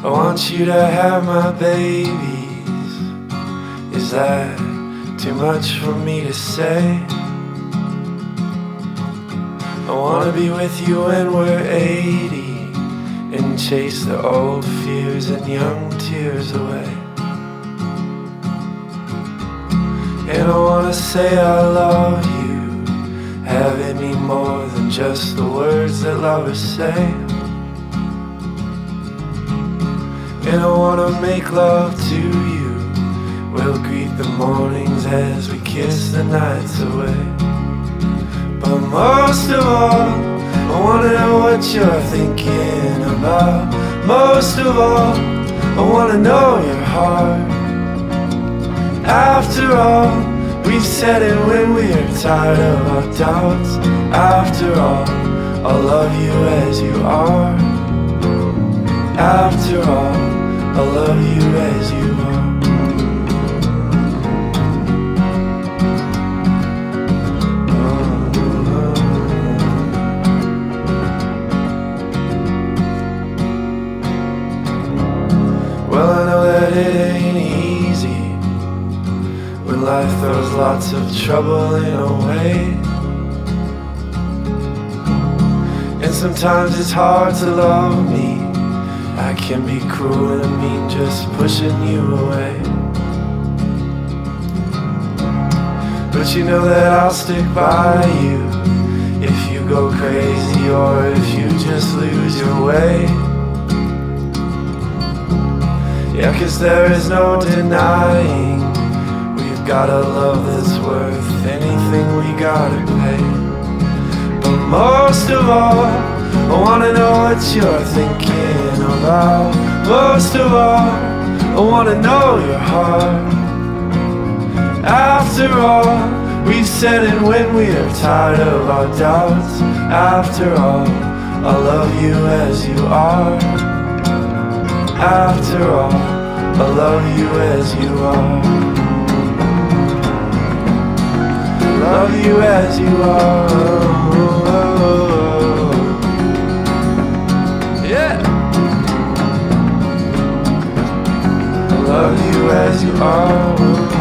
I want you to have my babies. Is that too much for me to say? I wanna be with you when we're 80 and chase the old fears and young tears away. And I wanna say I love you, have it mean more than just the words that lovers say. And I wanna make love to you, we'll greet the mornings as we kiss the nights away. But most of all, I wanna know what you're thinking about. Most of all, I wanna know your heart. After all, we've said it when we're tired of our doubts. After all, I'll love you as you are. After all, I'll love you as you are. Well, I know that it ain't easy when life throws lots of trouble in our way. And sometimes it's hard to love me. I can be cruel and mean, just pushing you away. But you know that I'll stick by you if you go crazy or if you just lose your way. Yeah, 'cause there is no denying we've got a love that's worth anything we gotta pay. But most of all, I wanna know what you're thinking about. Most of all, I wanna know your heart. After all, we've said it when we're tired of our doubts. After all, I love you as you are. After all, I love you as you are. Love you as you are. Yeah. Love you as you are.